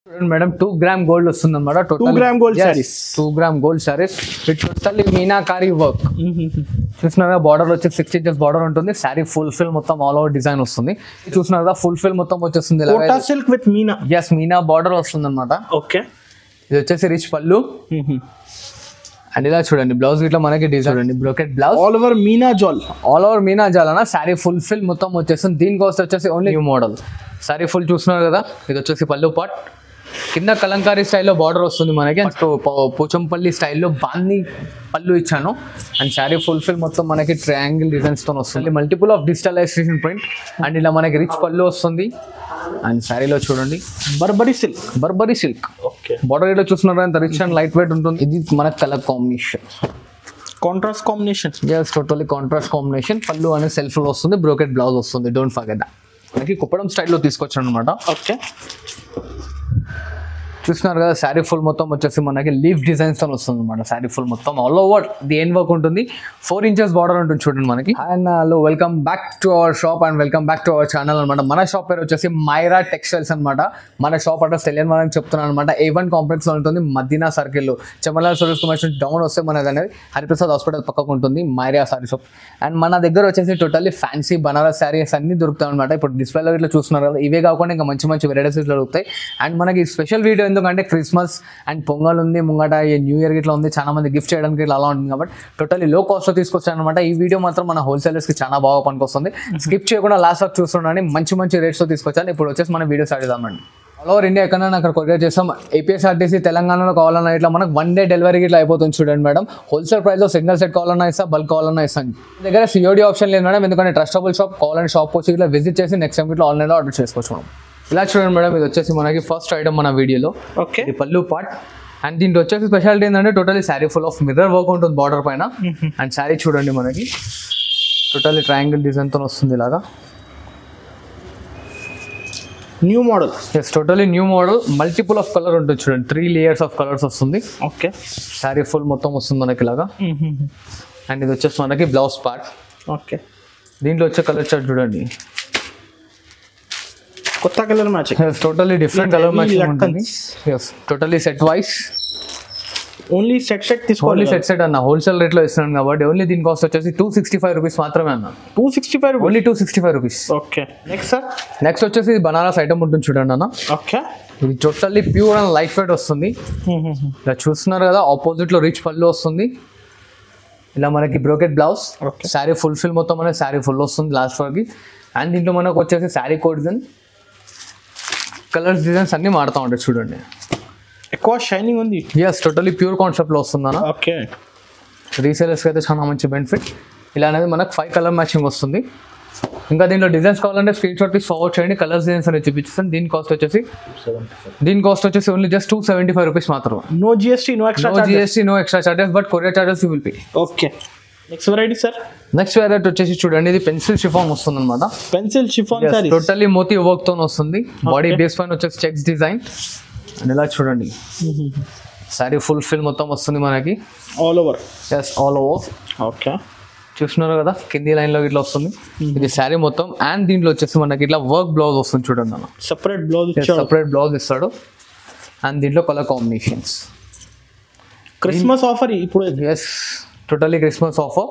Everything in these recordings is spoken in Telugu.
మేడం 2 గ్రామ్ గోల్డ్ వస్తుంది అన్నమాట. 2 gram gold saris, 2 gram gold saris with totally meenakari work. చూస్తున్నారా బార్డర్ వచ్చి 6 ఇంచెస్ బార్డర్ ఉంటుంది. సారీ ఫుల్ ఫిల్ మొత్తం ఆల్ ఓవర్ డిజైన్ వస్తుంది. చూస్తున్నారా ఫుల్ ఫిల్ మొత్తం వచ్చేస్తుంది. Kota silk with Meena. Yes, Meena border వస్తుంది అనమాట. ఓకే, ఇది వచ్చేసి రిచ్ పళ్ళు. అండ్ ఇలా చూడండి బ్లౌజ్ ఇట్లా మనకి డిజైన్ చూడండి, బ్రోకెట్ బ్లౌజ్ ఆల్ ఓవర్ మీనా జాల్. ఆల్ ఓవర్ మీనా జాల్ అన్న. సారీ ఫుల్ ఫిల్ మొత్తం వచ్చేస్తుంది. దీని కాస్ట్ వచ్చేసి only new model. Sorry full చూస్తున్నారు కదా, ఇది వచ్చేసి పళ్ళు పాట్. కింద కలంకారీ స్టైల్లో బార్డర్ వస్తుంది మనకి. పోచంపల్లి స్టైల్లో బాంది పళ్ళు ఇచ్చాను. అండ్ శారీ ఫుల్ ఫిల్ మొత్తం మనకి ట్రయాంగిల్ డిజైన్స్ తో వస్తుంది. Multiple of digitalisation print. And ఇలా మనకి రిచ్ పళ్ళు వస్తుంది. అండ్ శారీలో చూడండి Burberry silk. Burberry silk. Okay, border ఇట్లా చూస్తున్నారు అంత రిచ్ అండ్ లైట్ వెయిట్ ఉంటుంది. ఇది మన colour combination, contrast combination. Just totally contrast combination. పళ్ళు అనేది సెల్ఫ్ లో వస్తుంది, బ్రోకెట్ బ్లౌజ్ వస్తుంది. Don't forget that. మనకి కుప్పడం స్టైల్లో తీసుకొచ్చాను అనమాట. ఓకే, చూస్తున్నారు కదా శారీ ఫుల్ మొత్తం వచ్చేసి మనకి లీఫ్ డిజైన్స్ తో వస్తుంది అనమాట. శారీ ఫుల్ మొత్తం all over the end work ఉంటుంది. 4 ఇంచెస్ బార్డర్ ఉంటుంది చూడండి మనకి. And hello, welcome back to our shop and welcome back to our channel అనమాట. మన షాప్ పేరు వచ్చేసి మైరా టెక్స్టైల్స్ అనమాట. మన షాప్ అడ్రస్ తెలియని వాళ్ళని చెప్తున్నాను అనమాట. A1 కాంప్లెక్స్ లో ఉంటుంది, మదీనా సర్కిల్ లో. చెమలా సర్వీస్ కమిషన్ డౌన్ వస్తే మనది అనేది హరిప్రసాద్ హాస్పిటల్ పక్కకు ఉంటుంది మైరా సారీ షాప్. అండ్ మన దగ్గర వచ్చేసి టోటల్లీ ఫ్యాన్సీ బనారస్ శారీస్ అన్ని దొరుకుతాయి అనమాట. ఇప్పుడు డిస్ప్లేలో ఇట్లా చూస్తున్నారు కదా, ఇవే కాకుండా ఇంకా మంచి మంచి వెరైటీస్ దొరుకుతాయి. అండ్ మనకి స్పెషల్ వీడియో ఎందుకంటే క్రిస్మస్ అండ్ పొంగల్ ఉంది ముంగట, న్యూ ఇయర్ ఇట్లా ఉంది, చాలా మంది గిఫ్ట్ చేయడానికి ఇట్లా అలా ఉంటుంది కాబట్టి టోటల్లీ లో కాస్ట్ లో తీసుకొచ్చాను అనమాట. ఈ వీడియో మాత్రం మన హోల్సేలర్స్ కి చాలా బాగా పనికొస్తుంది. స్కిప్ చేయకుండా లాస్ట్ వరకు చూస్తుండీ. మంచి మంచి రేట్స్ తో తీసుకొచ్చాను. ఇప్పుడు వచ్చేసి మన వీడియో స్టార్ట్ చేద్దామండి. ఆల్ ఓవర్ ఇండియా ఎక్కడైనా అక్కడ కొరియర్ చేస్తాం. ఏపీఎస్ఆర్టీసీ తెలంగాణలో కావాలన్నా ఇట్లా మనకు 1 డే డెలివరీకి ఇట్లా అయిపోతుంది చూడండి మేడం. హోల్సేల్ ప్రైస్ లో సింగిల్ సెట్ కావాలన్నా ఇస్తా, బల్క్ కావాలన్నా ఇస్తాను. దగ్గర సిఓడి ఆప్షన్ లేదు మేడం, ఎందుకంటే ట్రస్టబుల్ షాప్. కావాలని షాప్ వచ్చి ఇట్లా విజిట్ చేసి నెక్స్ట్ టైం ఇట్లా ఆన్లైన్లో ఆర్డర్ చేసుకోవచ్చు మేడం. ఇలా చూడండి మేడం, ఇది వచ్చేసి మనకి ఫస్ట్ ఐటమ్ మన వీడియోలో. ఓకే, ఇది పళ్ళు పార్ట్. అండ్ దీంట్లో వచ్చేసి స్పెషాలిటీ ఏంటంటే totally sari full of mirror work ఉంటుంది బార్డర్ పైన. అండ్ శారీ చూడండి మనకి టోటలీ ట్రయాంగిల్ డిజైన్ తో వస్తుంది ఇలాగా. New model. Yes, totally new model. Multiple of colour ఉంటుంది చూడండి, 3 లేయర్స్ ఆఫ్ కలర్స్ వస్తుంది. ఓకే, శారీ ఫుల్ మొత్తం వస్తుంది మనకి ఇలాగా. అండ్ ఇది వచ్చేసి మనకి బ్లౌజ్ పార్ట్. ఓకే, దీంట్లో వచ్చే కలర్ చార్ట్ చూడండి, కొత్త colour matching. Totally different colour matching ఉంటుంది. Yes, totally set wise. Only set తీసుకోవాలి. ఓన్లీ సెట్ అన్న, హోల్సేల్ రేట్లో ఇస్తున్నాను కాబట్టి ఓన్లీ దీని కాస్ట్ వచ్చేసి 265 రూపీస్ మాత్రమే అన్న. 265, only 265 rupees. Okay, next sir. Next వచ్చేసి బనారస్ ఐటమ్ ఉంటుంది చూడండి అన్న. ఓకే, ఇది totally pure and light weight వస్తుంది. ఇలా చూస్తున్నారు కదా, ఆపోజిట్ లో రిచ్ పళ్ళు వస్తుంది. ఇలా మనకి brocade blouse. Sari full fill మొత్తం అనేది శారీ ఫుల్ వస్తుంది లాస్ట్ వరకు. అండ్ దీంట్లో మనకు వచ్చేసి sari code design, colours designs అన్ని మారుతూ ఉంటాయి చూడండి. ఎక్కువ షైనింగ్ ఉంది. ఎస్, టోటల్లీ ప్యూర్ కాన్సెప్ట్ లో వస్తుంది అన్న. ఓకే, రీసేలర్స్ అయితే చాలా మంచి బెనిఫిట్. ఇలా అనేది మనకు 5 కలర్ మ్యాచింగ్ వస్తుంది. ఇంకా దీంట్లో డిజైన్స్ కావాలంటే స్క్రీన్ షాట్ తీసి ఫార్వర్డ్ చేయండి. కలర్స్ డిజైన్స్ అనేది చూపిస్తాను. దీని కాస్ట్ వచ్చేసి ఓన్లీ జస్ట్ 275 రూపీస్ మాత్రమే. No GST, no extra charges, but courier charges you will pay. Okay, next variety sir. Next variety వచ్చేసి చూడండి, ఇది పెన్సిల్ షిఫాన్ వస్తుంది అనమాట. Pencil chiffon sari totally moti work తో వస్తుంది. బాడీ బేస్ పైన వచ్చేసి చెక్స్ డిజైన్. అండ్ ఇలా చూడండి శారీ ఫుల్ ఫిల్ మొత్తం వస్తుంది మనకి all over. Yes, all over. Okay, చూస్తున్నారు కదా, కింది లైన్ లో ఇట్లా వస్తుంది ఇది శారీ మొత్తం. అండ్ దీంట్లో వచ్చేసి మనకి ఇట్లా వర్క్ బ్లౌజ్ వస్తుంది చూడండి అన్న. సెపరేట్ బ్లౌజ్ ఇస్తాడు. అండ్ దీంట్లో కలర్ కాంబినేషన్స్. క్రిస్మస్ ఆఫర్ ఇప్పుడు. Yes, totally Christmas offer.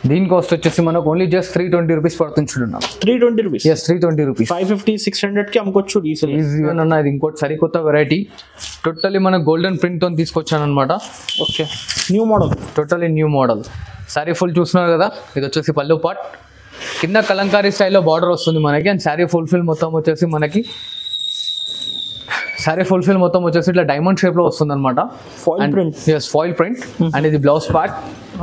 దీని కాస్ట్ వచ్చేసి మనకు ఓన్లీ జస్ట్ 320 రూపీస్ పడుతుంది చూడండి. 320 రూపీస్. Yes, 320 rupees. 550, 600 కి అమ్ముకోవచ్చు ఈజీగా అన్న. ఇది ఇంకోటి సరికొత్త వెరైటీ, టోటలీ మన గోల్డెన్ ప్రింట్ తో తీసుకొచ్చాను అనమాట. Okay, new model. Totally new model. Sari full చూస్తున్నారు కదా, ఇది వచ్చేసి పళ్ళు పార్ట్. కింద కలంకారీ స్టైల్లో బార్డర్ వస్తుంది మనకి. అండ్ శారీ ఫుల్ ఫిల్ మొత్తం వచ్చేసి మనకి ఇట్లా డైమండ్ షేప్ లో వస్తుంది అనమాట. Foil print. అండ్ ఇది బ్లౌజ్ పార్ట్.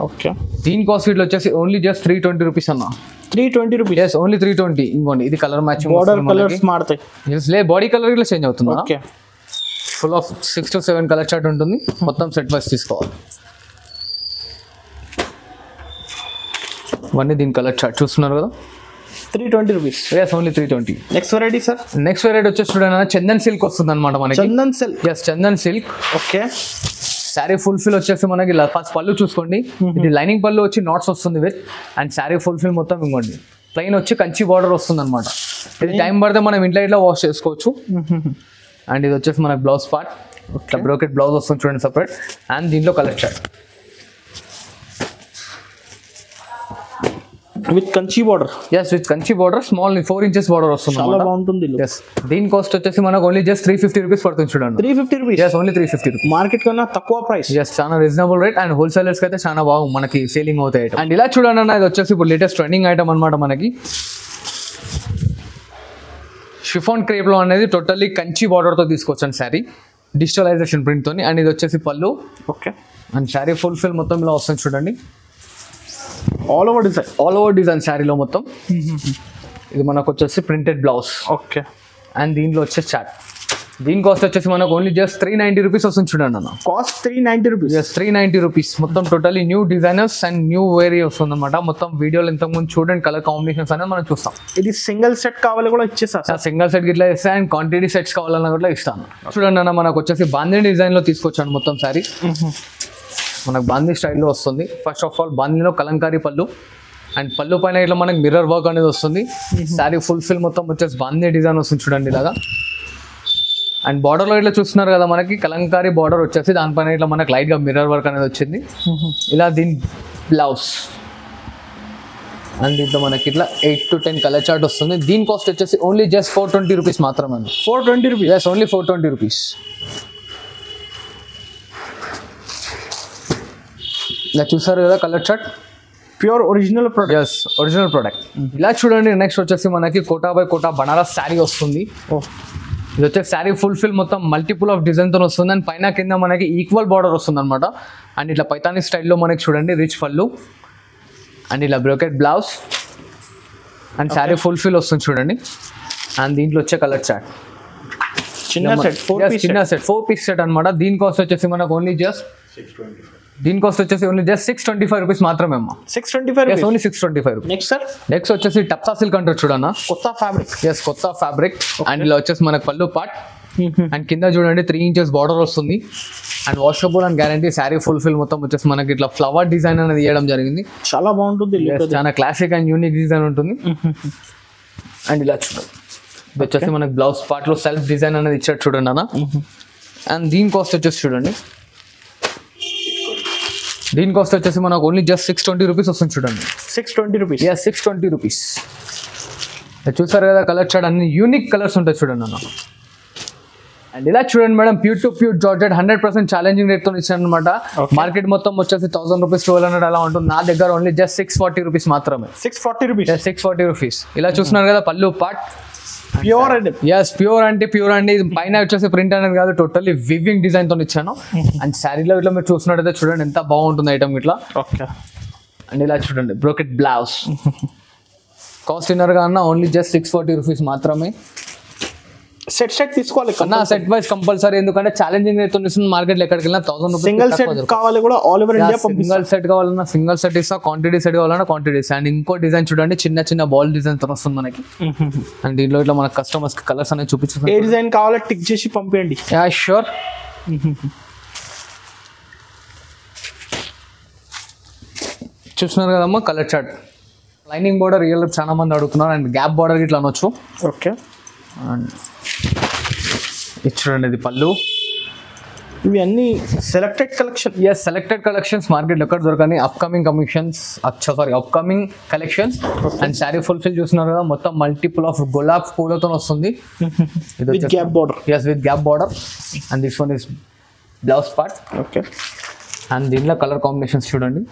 ఓకే, దీని కాస్ట్ ఇట్లా వచ్చేసి ఓన్లీ జస్ట్ 320 రూపీస్ అన్న. 320 రూపీస్. Yes, only 320. ఇంకోండి ఇది కలర్ మ్యాచింగ్. బార్డర్ కలర్స్ మారుతాయి. ఎస్, బాడీ కలర్ ఇట్లా చేంజ్ అవుతుంది. Okay, full of 6 to 7 colour chart ఉంటుంది. మొత్తం సెట్ వైస్ తీసుకోవాలి. ఇవన్నీ దీని కలర్ చార్ట్ చూస్తున్నారు కదా. 320 rupees. Yes, only 320. Next variety sir. Next variety వచ్చేసి చూడండి, చందన్ సిల్క్ వస్తుంది అనమాట మనకి. Chandan silk. Yes, chandan silk. Okay, sari full fill వచ్చేసి మనకి ఇలా ఫస్ట్ పళ్ళు చూసుకోండి. ఇది లైనింగ్ పళ్ళు వచ్చి నాట్స్ వస్తుంది with. And sari full fill మొత్తం ఇంకోండి ప్లెయిన్ వచ్చి కంచి బార్డర్ వస్తుంది అనమాట. ఇది టైం పడితే మనం ఇంట్లో ఇట్లా వాష్ చేసుకోవచ్చు. అండ్ ఇది వచ్చేసి మనకి బ్లౌజ్ పార్ట్, ఇట్లా బ్రోకెట్ బ్లౌజ్ వస్తుంది చూడండి సపరేట్. అండ్ దీంట్లో colour chart with Kanchi border. Yes, with Kanchi border, small 4 inches border వస్తుంది. చాలా బాగుంటుంది. ఎస్, దీని కాస్ట్ వచ్చేసి మనకు ఓన్లీ జస్ట్ 350 రూపీస్ పడుతుంది చూడండి. 350 rupees. Yes, only 350 rupees. Market కన్నా తక్కువ ప్రైస్. ఎస్, చాలా రీజనబుల్ రేట్. అండ్ హోల్సేలర్స్ కి అయితే చాలా బాగా మనకి సేలింగ్ అవుతాయి. అండ్ ఇలా చూడండి అన్న, ఇది వచ్చేసి ఇప్పుడు లేటెస్ట్ ట్రెండింగ్ ఐటమ్ అనమాట మనకి. షిఫాన్ క్రేప్ లో అనేది టోటల్లీ కంచి బార్డర్ తో తీసుకొచ్చాను శారీ, డిజిటలైజేషన్ ప్రింట్ తోని. అండ్ ఇది వచ్చేసి పళ్ళు. Okay. And sari full fill మొత్తం ఇలా వస్తుంది చూడండి. ఆల్ ఓవర్ డిజైన్ శారీలో మొత్తం. ఇది మనకు వచ్చేసి ప్రింటెడ్ బ్లౌజ్. ఓకే. అండ్ దీంట్లో వచ్చేసి చాట్. దీని కాస్ట్ వచ్చేసి మనకు ఓన్లీ జస్ట్ 390 రూపీస్ వస్తుంది చూడండి అన్న. Cost 390 rupees. Just 390 rupees. మొత్తం totally new designers and new వేరీ వస్తుంది అనమాట. మొత్తం వీడియోలు ఇంతకుముందు చూడండి, కలర్ కాంబినేషన్స్ అనేది మనం చూస్తాం. ఇది సింగిల్ సెట్ కావాలి కూడా ఇచ్చేస్తా. సింగిల్ సెట్ ఇట్లా ఇస్తాను. అండ్ క్వాంటిటీ సెట్స్ కావాలన్నా కూడా ఇస్తాను. చూడండి అన్న, మనకు వచ్చేసి బాందీ డిజైన్ లో తీసుకొచ్చాను మొత్తం శారీ. మనకు బాందీ స్టైల్లో వస్తుంది. ఫస్ట్ ఆఫ్ ఆల్ బాందీలో కలంకారీ పళ్ళు, అండ్ పళ్ళు పైన ఇట్లా మనకి మిర్రర్ వర్క్ అనేది వస్తుంది. శారీ ఫుల్ ఫిల్ మొత్తం వచ్చేసి బాందీ డిజైన్ వస్తుంది చూడండి ఇలాగా. అండ్ బార్డర్లో ఇట్లా చూస్తున్నారు కదా, మనకి కలంకారీ బార్డర్ వచ్చేసి దానిపైన ఇట్లా మనకి లైట్గా మిర్రర్ వర్క్ అనేది వచ్చింది. ఇలా దీని బ్లౌజ్. అండ్ దీంట్లో మనకి ఇట్లా 8 to 10 కలర్ చార్ట్ వస్తుంది. దీని కాస్ట్ వచ్చేసి ఓన్లీ జస్ట్ 420 రూపీస్ మాత్రమే. 420 రూపీస్. Yes, only 420 rupees. ఇలా చూసారు కదా colour chart, pure original product. Yes, original product. ఇలా చూడండి, నెక్స్ట్ వచ్చేసి మనకి కోటా బై కోటా బనారస్ శారీ వస్తుంది. ఇది వచ్చేసి శారీ ఫుల్ ఫిల్ మొత్తం మల్టిపుల్ ఆఫ్ డిజైన్తో వస్తుంది. అండ్ పైన కింద మనకి ఈక్వల్ బార్డర్ వస్తుంది అనమాట. అండ్ ఇట్లా పైతానీ స్టైల్లో మనకి చూడండి రిచ్ పళ్ళు, అండ్ ఇలా brocade blouse, and sari full fill వస్తుంది చూడండి. అండ్ దీంట్లో వచ్చే కలర్ చార్ట్ చిన్న సెట్, 4 piece సెట్ అనమాట. దీని కాస్ట్ వచ్చేసి మనకు ఓన్లీ జస్ట్ 625 రూపీస్ మాత్రమే అమ్మా. 625 rupees. Only 625 rupees. Next sir, next వచ్చేసి టప్సా సిల్క్ అంటారు చూడన్నా, కొత్త ఫ్యాబ్రిక్. ఎస్, కొత్త ఫ్యాబ్రిక్. అండ్ ఇలా వచ్చేసి మనకు పళ్ళు పార్ట్, అండ్ కింద చూడండి 3 inches బార్డర్ వస్తుంది. And washable and guarantee. Sari full fill మొత్తం వచ్చేసి మనకి ఇట్లా ఫ్లవర్ డిజైన్ అనేది వేయడం జరిగింది. చాలా బాగుంటుంది. చాలా క్లాసిక్ అండ్ యూనిక్ డిజైన్ ఉంటుంది. అండ్ ఇలా చూడండి, ఇది వచ్చేసి మనకి బ్లౌజ్ పార్ట్ లో సెల్ఫ్ డిజైన్ అనేది ఇచ్చాడు చూడండి అన్న. అండ్ దీని కాస్ట్ వచ్చేసి చూడండి, దీని కాస్ట్ వచ్చేసి మనకు ఓన్లీ జస్ట్ 620 రూపీస్ వస్తుంది చూడండి. 620 రూపీస్. Yes, 620 rupees. చూసారు కదా కలర్ చార్ట్, అన్ని యూనిక్ కలర్స్ ఉంటాయి చూడండి అన్న. అండ్ ఇలా చూడండి madam, pure to pure georgette 100% challenging rate తో ఇచ్చాను అనమాట. మార్కెట్ మొత్తం వచ్చేసి 1000 రూపీస్ 1200 అలా ఉంటుంది. నా దగ్గర ఓన్లీ జస్ట్ 640 రూపీస్ మాత్రమే. 640 రూపీస్. 640 రూపీస్. ఇలా చూస్తున్నారు కదా పళ్ళు పార్ట్, ప్యూర్ అండి. ఎస్, ప్యూర్ అంటే ప్యూర్ అండి. ఇది పైన వచ్చేసి ప్రింట్ అనేది కాదు, టోటల్లీ వివింగ్ డిజైన్ తో ఇచ్చాను. అండ్ శారీలో ఇట్లా మీరు చూసినట్టయితే చూడండి ఎంత బాగుంటుంది ఐటమ్ ఇట్లా. ఓకే. అండ్ ఇలా చూడండి బ్రోకెట్ బ్లౌజ్. కాస్ట్ ఇన్నర్గా అన్న ఓన్లీ జస్ట్ 640 రూపీస్ మాత్రమే. సెట్ తీసుకోవాలి అన్న, సెట్ వైస్ కంపల్సరీ. ఎందుకంటే ఛాలెంజింగ్ రేట్ ఇస్తుంది. మార్కెట్లో ఎక్కడికి వెళ్ళినా 1000 రూపీస్. సింగిల్ సెట్ కావాలి కూడా all over India single set కావాలన్నా సింగిల్ సెట్ ఇస్తా, క్వాంటిటీ సెట్ కావాలన్నా క్వాంటిటీ ఇస్తా. అండ్ ఇంకో డిజైన్ చూడండి, చిన్న చిన్న బాల్ డిజైన్ తో వస్తుంది మనకి. అండ్ దీంట్లో ఇట్లా మన కస్టమర్స్ కి కలర్స్ అనేది చూపించారు. ఏ డిజైన్ కావాలో టిక్ చేసి పంపించండి. Yeah, sure. చూస్తున్నారు కదమ్మా colour chart. Lining border real చాలా మంది అడుగుతున్నారు. అండ్ గ్యాప్ బార్డర్ ఇట్లా అనొచ్చు. ఓకే. అండ్ ఇది చూడండి, ఇది పళ్ళు. ఇవి అన్ని selected collection. Yes, selected collections. మార్కెట్లో ఎక్కడ దొరకని upcoming collections. And sari full fill చూస్తున్నారు కదా, మొత్తం మల్టిపుల్ ఆఫ్ గులాబ్ పూలతో వస్తుంది. With gap border. Yes, with gap border. And this one is blouse part. Okay. And దీంట్లో కలర్ కాంబినేషన్స్ చూడండి,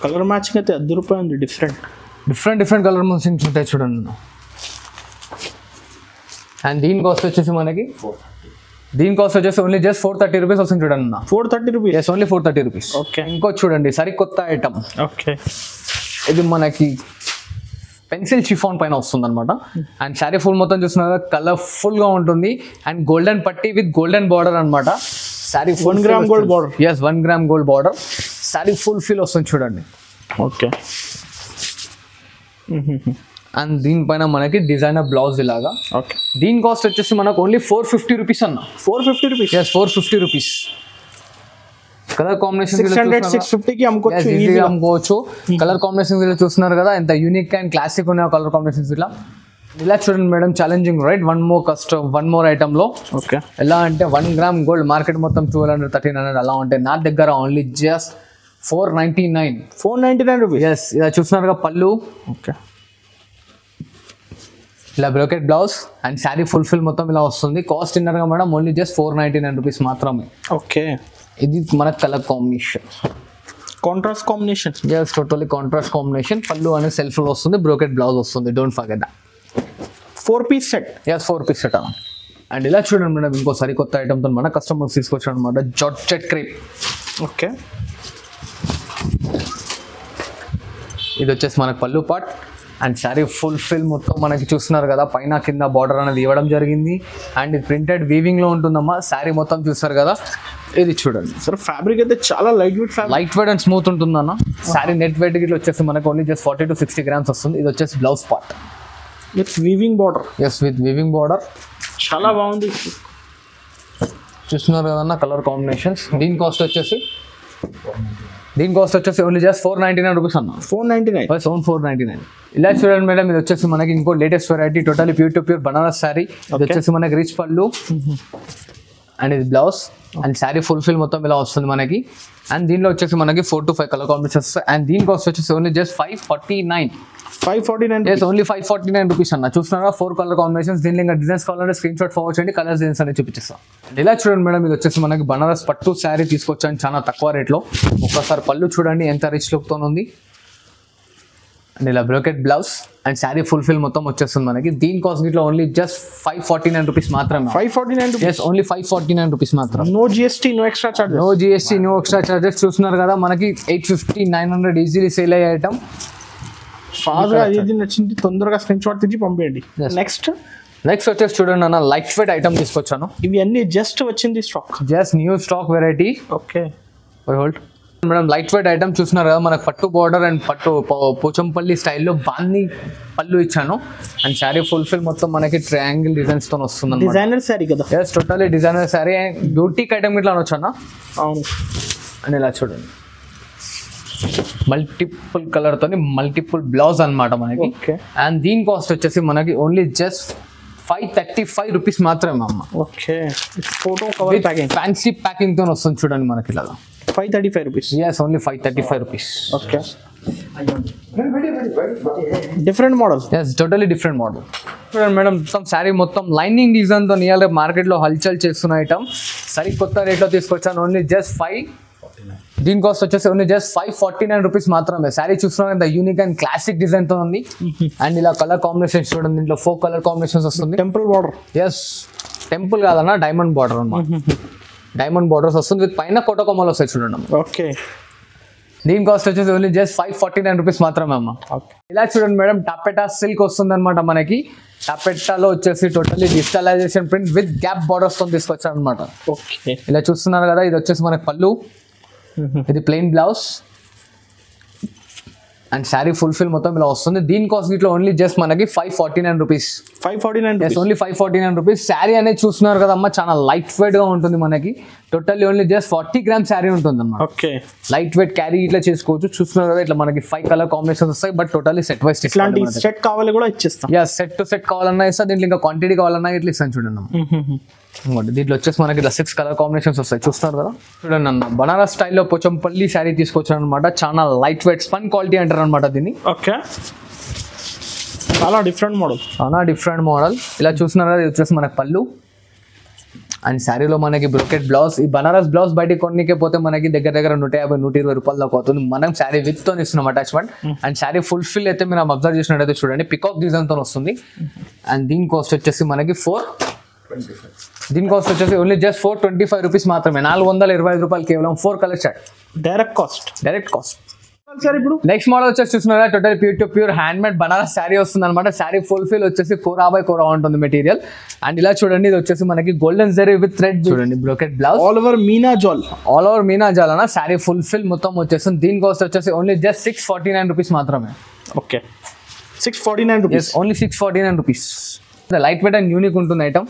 కలర్ మ్యాచింగ్ అయితే అద్భుతమైంది. డిఫరెంట్ కలర్ మ్యాచింగ్స్ ఉంటాయి చూడండి. అండ్ దీని కాస్ట్ వచ్చేసి మనకి ఓన్లీ జస్ట్ 430 రూపీస్ వస్తుంది చూడండి అన్న. 430 rupees. Yes, only 430 rupees. Okay. ఇంకో చూడండి సరికొత్త ఐటమ్. ఓకే. ఇది మనకి పెన్సిల్ షిఫాన్ పైన వస్తుంది అనమాట. అండ్ శారీ ఫుల్ మొత్తం చూస్తున్నారు కలర్ఫుల్ గా ఉంటుంది. అండ్ గోల్డెన్ పట్టి విత్ గోల్డెన్ బార్డర్ అనమాట. Sari 1 gram gold border. Yes, 1 gram gold border. Sari full fill వస్తుంది చూడండి. ఓకే. అండ్ దీనిపైన మనకి డిజైనర్ బ్లౌజ్ ఇలాగా. ఓకే. దీని కాస్ట్ వచ్చేసి మనకు ఓన్లీ 450 రూపీస్ అన్న. 450 rupees. Yes, 450 rupees. Colour combination 600 650 కి అమ్ముకోవచ్చు ఈజీగా అమ్ముకోవచ్చు. కలర్ కాంబినేషన్ చూస్తున్నారు కదా ఎంత యూనిక్ అండ్ క్లాసిక్ ఉన్నాయి కలర్ కాంబినేషన్స్ ఇలా చూడండి madam. Challenging right. One more item లో ఓకే ఎలా అంటే 1 గ్రామ్ గోల్డ్ మార్కెట్ మొత్తం 1200 1300 అలా ఉంటాయి. నా దగ్గర ఓన్లీ జస్ట్ 499 రూపీస్. ఎస్ ఇలా చూస్తున్నారుగా పళ్ళు. ఓకే ఇలా brocade blouse and sari full fill మొత్తం ఇలా వస్తుంది. కాస్ట్ ఇన్నర్గా మేడం ఓన్లీ జస్ట్ 499 రూపీస్ మాత్రమే. ఓకే ఇది మన colour combination. Contrast combination. Just totally contrast combination. పళ్ళు అనేది సెల్ఫ్ లో వస్తుంది. బ్రోకెట్ బ్లౌజ్ వస్తుంది. Don't forget that. 4 piece set. Yes 4 piece set. And ఇలా చూడండి మేడం ఇంకో సరికొత్త ఐటమ్తో మన కస్టమర్స్ తీసుకొచ్చాడు అనమాట. Georgette crepe. ఓకే ఇది వచ్చేసి మనకు పళ్ళు పార్ట్ అండ్ శారీ ఫుల్ఫిల్ మొత్తం మనకి చూస్తున్నారు కదా పైన కింద బార్డర్ అనేది ఇవ్వడం జరిగింది. అండ్ ఇది ప్రింటెడ్ వీవింగ్లో ఉంటుందమ్మా. శారీ మొత్తం చూస్తారు కదా. ఇది చూడండి సార్ ఫ్యాబ్రిక్ అయితే చాలా లైట్ వెయిట్ అండ్ స్మూత్ ఉంటుందన్న. శారీ నెట్ వెయిట్ ఇట్లా వచ్చేసి మనకు ఓన్లీ జస్ట్ 40 to 60 grams వస్తుంది. ఇది వచ్చేసి blouse part with weaving border. Yes with weaving border. చాలా బాగుంది. చూస్తున్నారు కదన్న కలర్ కాంబినేషన్స్. దీని కాస్ట్ వచ్చేసి ఓన్లీ జస్ట్ 499 రూపీస్ అన్న. 499. 499. ఇలా చూడండి మేడం ఇది వచ్చేసి మనకి ఇంకో latest variety totally pure to pure Banaras sari. ఇది వచ్చేసి మనకి రిచ్ పళ్ళు అండ్ ఇది బ్లౌజ్ అండ్ శారీ ఫుల్ఫిల్ మొత్తం ఇలా వస్తుంది మనకి. అండ్ దీనిలో వచ్చేసి మనకి 4 to 5 కలర్ కాంబినేషన్స్. అండ్ దీని కాస్ట్ వచ్చేసి only just 549. 549. Yes only 549 rupees అన్న. చూస్తున్నారా 4 కలర్ కాంబినేషన్స్. దీనిలో ఇంకా డిజైన్స్ కావాలంటే స్క్రీన్ షాట్ ఫార్వర్డ్ చేయండి. కలర్స్ డిజైన్స్ అనేది చూపించేస్తాం. ఇలా చూడండి మేడం ఇది వచ్చేసి మనకి బనారస్ పట్టు శారీ తీసుకొచ్చాను చాలా తక్కువ రేట్లో. ఒక్కసారి పళ్ళు చూడండి ఎంత రిచ్ లుక్తో ఉంది. అండ్ ఇలా brocade blouse and sari full fill మొత్తం వచ్చేస్తుంది మనకి. దీని కాస్ట్ ఇట్లా ఓన్లీ జస్ట్ 549 రూపీస్ మాత్రమే. 549. ఎస్ ఓన్లీ 549 రూపీస్ మాత్రం. No GST no extra charges. చూస్తున్నారు కదా మనకి 850 900 ఈజీలీ సేల్ అయ్యే ఐటమ్. ఫాస్ట్గా ఇది నచ్చింది తొందరగా స్క్రీన్ షాట్ తీసి పంపేయండి. నెక్స్ట్ వచ్చేసి చూడండి అన్న లైట్ వెయిట్ ఐటమ్ తీసుకొచ్చాను. ఇవి అన్ని జస్ట్ వచ్చింది stock. Just new stock variety. Okay hold madam light weight item చూస్తున్నారు కదా మనకు పట్టు బార్డర్ అండ్ పట్టు పోచంపల్లి స్టైల్లో బాంది పళ్ళు ఇచ్చాను. అండ్ శారీ ఫుల్ఫిల్ మొత్తం మనకి ట్రయాంగిల్ డిజైన్స్ తో వస్తుంది. డిజైనర్ శారీ కదా. Yes totally designer sari. Boutique item ఇట్లా అనొచ్చు అన్న. అవును. అండ్ ఇలా చూడండి మల్టిపుల్ కలర్ తోని మల్టిపుల్ బ్లౌజ్ అనమాట మనకి. అండ్ దీని కాస్ట్ వచ్చేసి మనకి ఓన్లీ జస్ట్ 535 రూపీస్ మాత్రమే అమ్మ. Okay photo cover packing fancy packing తో వస్తుంది చూడండి మనకి ఇలా. 535 rupees. Yes only 535 rupees. Okay different model. Yes totally different model. చూడండి మేడం మొత్తం శారీ మొత్తం లైనింగ్ డిజైన్ తో నియర్ మార్కెట్లో హల్చల్ చేస్తున్న ఐటమ్. సరి కొత్త రేట్లో తీసుకొచ్చాను. ఓన్లీ జస్ట్ దీని కాస్ట్ వచ్చేసి ఓన్లీ జస్ట్ 549 రూపీస్ మాత్రమే. శారీ చూస్తున్నా ఇంత యూనిక్ అండ్ క్లాసిక్ డిజైన్ తో ఉంది. అండ్ ఇలా కలర్ కాంబినేషన్స్ చూడండి. దీంట్లో 4 కలర్ కాంబినేషన్స్ వస్తుంది. Temple border. ఎస్ టెంపుల్ కాదన్నా డైమండ్ బార్డర్ అన్నమాట. డైమండ్ బార్డర్స్ వస్తుంది విత్ పైన కోటకొమ్మలు వస్తాయి చూడండి. ఓకే దీని కాస్ట్ వచ్చేసి ఓన్లీ జస్ట్ 549 రూపీస్ మాత్రమే అమ్మ. ఇలా చూడండి మేడం టాపెటా సిల్క్ వస్తుంది అనమాట మనకి. టాపెటాలో వచ్చేసి totally digitalisation print with gap borders తో తీసుకొచ్చారు అనమాట. ఓకే ఇలా చూస్తున్నారు కదా ఇది వచ్చేసి మనకి పళ్ళు. ఇది plain blouse and sari full fill మొత్తం ఇలా వస్తుంది. దీని కాస్ట్ ఇట్లా ఓన్లీ జస్ట్ మనకి 549 రూపీస్. 549. Only 549 rupees. శారీ అనేది చూస్తున్నారు కదమ్మా చాలా లైట్ వెయిట్ గా ఉంటుంది మనకి. Totally only just 40 grams sari ఉంటుంది అన్నమాట. ఓకే లైట్ వెయిట్ క్యారీ ఇట్లా చేసుకోవచ్చు. చూస్తున్నారు కదా ఇట్లా మనకి 5 కలర్ కాంబినేషన్స్ వస్తాయి. బట్ టోటల్లీ సెట్ వైస్ ఇట్లాంటి సెట్ కావాలి కూడా ఇచ్చేస్తాం. యా సెట్ టు సెట్ కావాలన్నా ఇస్తా. దీంట్లో ఇంకా క్వాంటిటీ కావాలన్నా ఇట్లా ఇస్తాను చూడండి. దీంట్లో వచ్చేసి మనకి ఇలా 6 కలర్ కాంబినేషన్స్ వస్తాయి. చూస్తున్నారు కదా చూడండి అన్న బనారస్ స్టైల్లో పోచంపల్లి శారీ తీసుకొచ్చాను అనమాట. చాలా లైట్ వెయిట్ స్పన్ క్వాలిటీ అంటారు అనమాట దీన్ని. ఓకే చాలా డిఫరెంట్ మోడల్. ఇలా చూస్తున్నారు కదా ఇది వచ్చేసి మనకి పళ్ళు అండ్ శారీలో మనకి బ్రోకెట్ బ్లౌజ్. ఈ బనారస్ బ్లౌజ్ బయటికి కొన్నికే పోతే మనకి దగ్గర 150 120 రూపాయల దాకా అవుతుంది. మనం శారీ విత్ తో ఇస్తున్నాం అటాచ్మెంట్. అండ్ శారీ ఫుల్ఫిల్ అయితే మీరు అబ్జర్వ్ చేసినట్టయితే చూడండి పికాక్ డిజైన్ తో వస్తుంది. అండ్ దీని కాస్ట్ వచ్చేసి మనకి దీని కాస్ట్ వచ్చేసి ఓన్లీ జస్ట్ 425 రూపీస్ మాత్రమే. 425 రూపాయలు కేవలం 4 colour shirt. Direct cost. Sir ఇప్పుడు నెక్స్ట్ మోడల్ వచ్చేసి చూస్తున్నారా total pure to pure hand made Banaras sari వస్తుంది అనమాట. శారీ ఫుల్ఫిల్ వచ్చేసి కోరా బై కోరా ఉంటుంది మెటీరియల్. అండ్ ఇలా చూడండి ఇది వచ్చేసి మనకి గోల్డెన్ జరీ విత్ థ్రెడ్ చూడండి బ్రోకెట్ బ్లౌజ్ ఆల్ ఓవర్ మీనా జాల్ అన్న. శారీ ఫుల్ఫిల్ మొత్తం వచ్చేస్తుంది. దీని కాస్ట్ వచ్చేసి ఓన్లీ జస్ట్ 649 రూపీస్ మాత్రమే. Okay 649 rupees. Only 649 rupees. Light weight and unique ఉంటుంది ఐటమ్.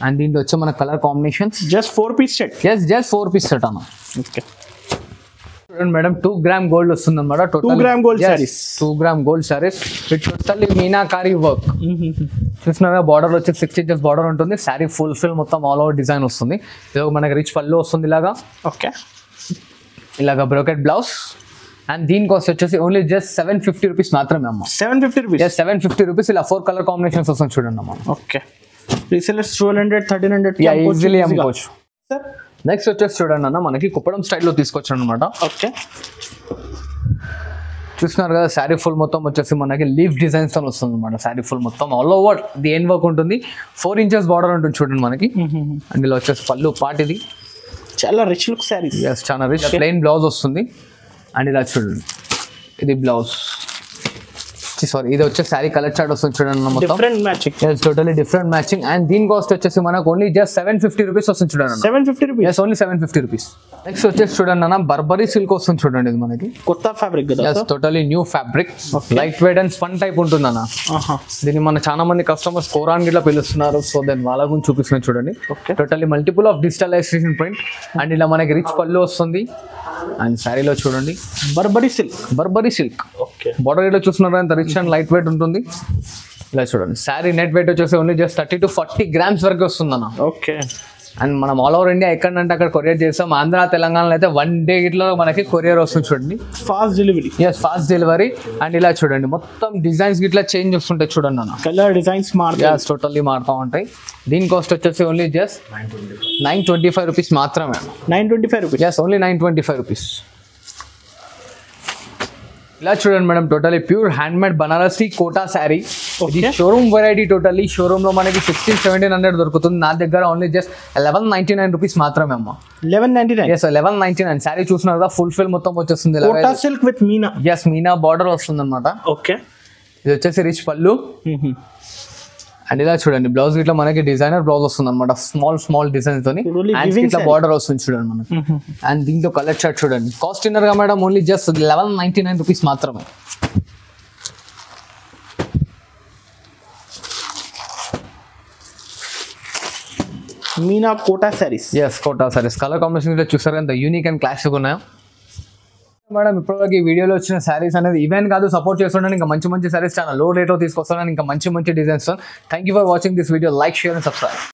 అండ్ దీంట్లో వచ్చే మన colour combinations just 4 piece set. Just 4 piece set అన్న. ఓకే చూడండి మేడం 2 గ్రామ్ గోల్డ్ వస్తుంది అనమాట. 2 gram gold saris. 2 gram gold saris with totally meenakari work. చూస్తున్నారా బార్డర్ వచ్చి 6 inches బార్డర్ ఉంటుంది. శారీ ఫుల్ మొత్తం ఆల్ ఓవర్ డిజైన్ వస్తుంది. ఇది మనకి రిచ్ పళ్ళు వస్తుంది ఇలాగా. ఓకే, ఇలాగా బ్రోకెట్ బ్లౌజ్. అండ్ దీని కాస్ట్ వచ్చేసి ఓన్లీ జస్ట్ 750 రూపీస్ మాత్రమే అమ్మ. 750 రూపీస్. 750 రూపీస్. ఇలా 4 కలర్ కాంబినేషన్స్ వస్తుంది చూడండి అమ్మ. ఓకే, రీసెలర్స్ 1200 1300 ఈజీలీ అమ్ముకోవచ్చు. సార్ నెక్స్ట్ వచ్చేసి చూడండి అన్న మనకి కుప్పడం స్టైల్లో తీసుకొచ్చాను అనమాట. ఓకే, చూస్తున్నారు కదా శారీ ఫుల్ మొత్తం వచ్చేసి మనకి లీఫ్ డిజైన్స్ తో వస్తుంది అనమాట. శారీ ఫుల్ మొత్తం all over the end work ఉంటుంది. 4 inches బార్డర్ ఉంటుంది చూడండి మనకి. అండ్ ఇలా వచ్చేసి పళ్ళు పార్ట్ ఇది చాలా రిచ్ లుక్ సారీస్. ఎస్, చాలా రిచ్. ప్లెయిన్ బ్లౌజ్ వస్తుంది. అండ్ ఇలా చూడండి ఇది బ్లౌజ్. సారీ, ఇది వచ్చే శారీ కలర్ చార్ట్ వస్తుంది చూడండి మొత్తం. Different matching. Yes, totally different matching. And దీని కాస్ట్ వచ్చేసి మనకు ఓన్లీ జస్ట్ 750 రూపీస్ వస్తుంది చూడండి. 750 rupees. Yes, only 750 rupees. Next వచ్చేసి చూడండి అన్న బర్బరీ సిల్క్ వస్తుంది చూడండి. ఇది మనకి కొత్త ఫ్యాబ్రిక్ కదా. Yes, totally new fabric. Light weight and spun type ఉంటుంది అన్న. దీన్ని మన చాలా మంది కస్టమర్స్ కోరాన్ గిట్లా పిలుస్తున్నారు. సో దాని వాళ్ళ గురించి చూపిస్తున్నాను చూడండి. Totally multiple of digitalisation print. And ఇలా మనకి రిచ్ పళ్ళు వస్తుంది. అండ్ శారీలో చూడండి Burberry silk. Burberry silk. Okay, border ఏదో చూస్తున్నారు అంత రిచ్ అండ్ లైట్ వెయిట్ ఉంటుంది. ఇలా చూడండి శారీ నెట్ వెయిట్ వచ్చేసి ఓన్లీ జస్ట్ 30 to 40 grams వరకు వస్తుంది అన్న. ఓకే, అండ్ మనం ఆల్ ఓవర్ ఇండియా ఎక్కడంటే అక్కడ కొరియర్ చేస్తాం. ఆంధ్ర తెలంగాణలో అయితే 1 day ఇట్లా మనకి కొరియర్ వస్తుంది చూడండి. Fast delivery. Yes, fast delivery. And ఇలా చూడండి మొత్తం డిజైన్స్ గిట్లా చేంజ్ వస్తుంటాయి చూడండి అన్న. కలర్ డిజైన్స్ మారుతాయి. ఎస్, టోటల్లీ మారుతూ ఉంటాయి. దీని కాస్ట్ వచ్చేసి ఓన్లీ జస్ట్ 925 రూపీస్ మాత్రమే. 925 రూపీస్. Yes, only 925 rupees. ఇలా చూడండి madam totally pure handmade Banarasi Kota sari. ఇది షోరూమ్ వెరైటీ. టోటల్లీ షోరూమ్ లో మనకి 1600-1700 దొరుకుతుంది. నా దగ్గర ఓన్లీ జస్ట్ 1199 రూపీస్ మాత్రమే అమ్మ. 1199. ఎస్, 1199. శారీ చూస్తున్నారు కదా ఫుల్ ఫిల్ మొత్తం వచ్చేస్తుంది. Kota silk with Meena. Yes, Meena border వస్తుంది అనమాట. ఓకే, ఇది వచ్చేసి రిచ్ పళ్ళు. అండ్ ఇలా చూడండి బ్లౌజ్ ఇట్లా మనకి డిజైనర్ బ్లౌజ్ వస్తుంది అనమాట. స్మాల్ డిజైన్ తోని ఇట్లా బార్డర్ వస్తుంది చూడండి మనకి. అండ్ దీంతో కలర్ చార్ట్ చూడండి. కాస్ట్ ఇన్నర్ గా మేడం ఓన్లీ జస్ట్ 1199 రూపీస్ మాత్రమే. Meena Kota saris. Yes, Kota saris. Colour combination ఇట్లా చూసారు ఎంత యూనిక్ అండ్ క్లాసిక్ ఉన్నాయో మేడం. ఇప్పటివరకు ఈ వీడియోలో వచ్చిన శారీస్ అనేది ఈవెన్ కాదు, సపోర్ట్ చేస్తున్నాను. ఇంకా మంచి శారీస్ చాలా లో రేట్లో తీసుకొస్తాను. ఇంకా మంచి designs. Thank you for watching this video. Like, share and subscribe.